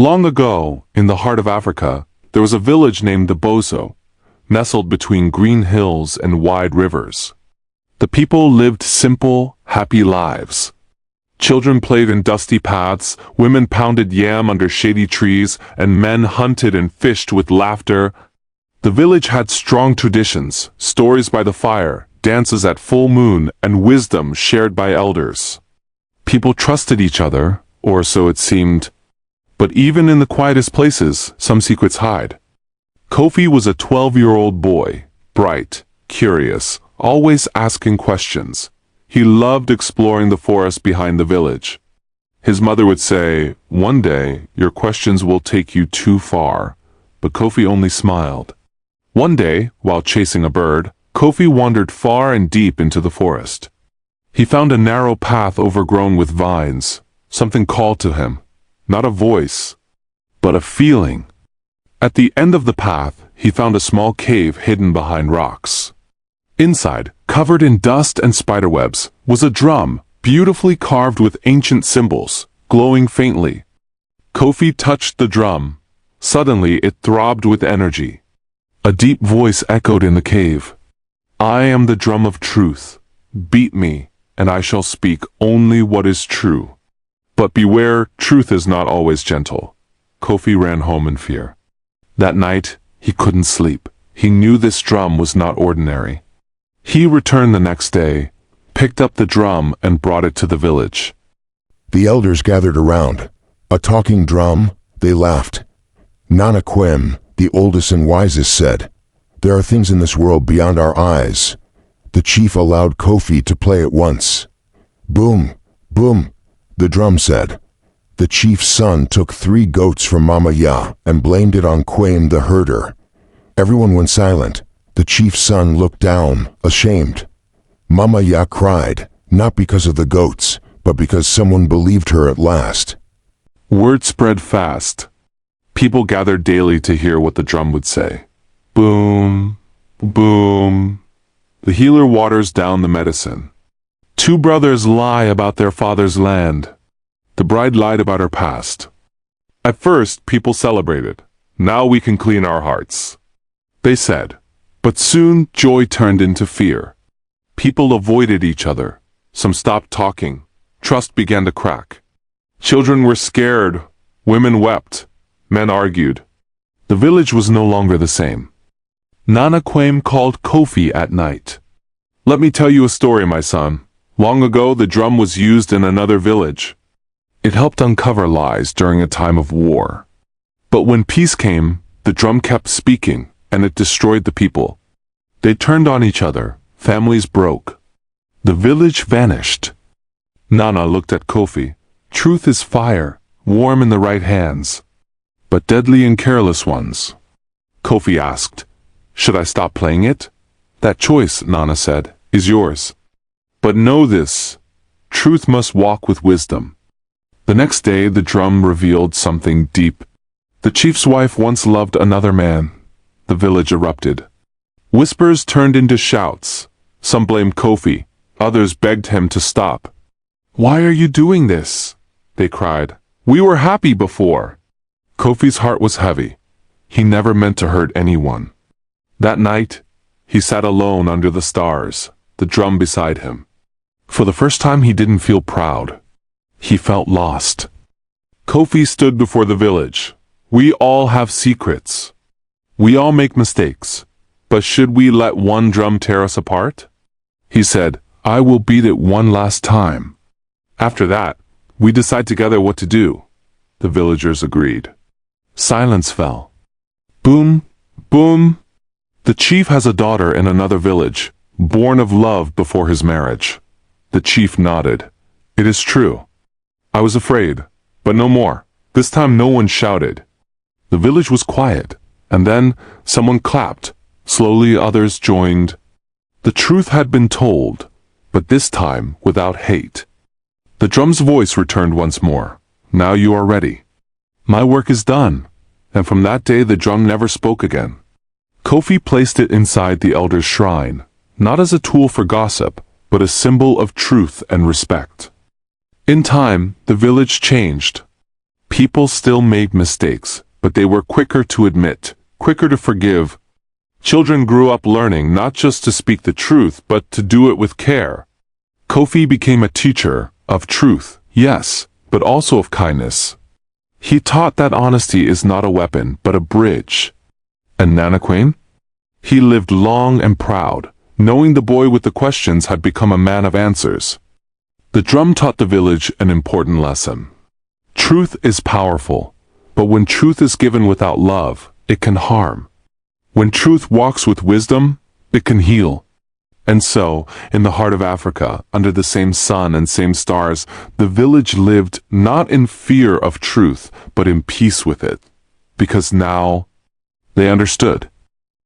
Long ago, in the heart of Africa, there was a village named the Bozo, nestled between green hills and wide rivers. The people lived simple, happy lives. Children played in dusty paths, women pounded yam under shady trees, and men hunted and fished with laughter. The village had strong traditions, stories by the fire, dances at full moon, and wisdom shared by elders. People trusted each other, or so it seemed. But even in the quietest places, some secrets hide. Kofi was a 12-year-old boy, bright, curious, always asking questions. He loved exploring the forest behind the village. His mother would say, "One day, your questions will take you too far." But Kofi only smiled. One day, while chasing a bird, Kofi wandered far and deep into the forest. He found a narrow path overgrown with vines. Something called to him. Not a voice, but a feeling. At the end of the path, he found a small cave hidden behind rocks. Inside, covered in dust and spiderwebs, was a drum, beautifully carved with ancient symbols, glowing faintly. Kofi touched the drum. Suddenly, it throbbed with energy. A deep voice echoed in the cave. "I am the drum of truth. Beat me, and I shall speak only what is true." But beware, truth is not always gentle. Kofi ran home in fear. That night, he couldn't sleep. He knew this drum was not ordinary. He returned the next day, picked up the drum and brought it to the village. The elders gathered around. A talking drum, they laughed. Nana Kwem, the oldest and wisest, said, "There are things in this world beyond our eyes." The chief allowed Kofi to play it once. Boom, boom, the drum said. The chief's son took 3 goats from Mama Ya and blamed it on Kwem the herder. Everyone went silent. The chief's son looked down, ashamed. Mama Ya cried, not because of the goats, but because someone believed her at last. Word spread fast. People gathered daily to hear what the drum would say. Boom, boom. The healer waters down the medicine. 2 brothers lie about their father's land. The bride lied about her past. At first, people celebrated. "Now we can clean our hearts," they said. But soon, joy turned into fear. People avoided each other. Some stopped talking. Trust began to crack. Children were scared. Women wept. Men argued. The village was no longer the same. Nana Kwem called Kofi at night. "Let me tell you a story, my son. Long ago, the drum was used in another village. It helped uncover lies during a time of war. But when peace came, the drum kept speaking, and it destroyed the people. They turned on each other. Families broke. The village vanished." Nana looked at Kofi. "Truth is fire, warm in the right hands, but deadly in careless ones." Kofi asked, "Should I stop playing it?" "That choice," Nana said, "is yours. But know this, truth must walk with wisdom." The next day, the drum revealed something deep. The chief's wife once loved another man. The village erupted. Whispers turned into shouts. Some blamed Kofi. Others begged him to stop. "Why are you doing this?" they cried. "We were happy before." Kofi's heart was heavy. He never meant to hurt anyone. That night, he sat alone under the stars, the drum beside him. For the first time, he didn't feel proud. He felt lost. Kofi stood before the village. "We all have secrets. We all make mistakes. But should we let one drum tear us apart?" He said, "I will beat it one last time. After that, we decide together what to do." The villagers agreed. Silence fell. Boom, boom. "The chief has a daughter in another village, born of love before his marriage." The chief nodded. "It is true. I was afraid, but no more." This time no one shouted. The village was quiet, and then someone clapped. Slowly others joined. The truth had been told, but this time without hate. The drum's voice returned once more. "Now you are ready. My work is done." And from that day the drum never spoke again. Kofi placed it inside the elder's shrine, not as a tool for gossip, but a symbol of truth and respect. In time, the village changed. People still made mistakes, but they were quicker to admit, quicker to forgive. Children grew up learning not just to speak the truth, but to do it with care. Kofi became a teacher of truth, yes, but also of kindness. He taught that honesty is not a weapon, but a bridge. And Nanaquane? He lived long and proud, knowing the boy with the questions had become a man of answers. The drum taught the village an important lesson. Truth is powerful, but when truth is given without love, it can harm. When truth walks with wisdom, it can heal. And so, in the heart of Africa, under the same sun and same stars, the village lived not in fear of truth, but in peace with it. Because now, they understood.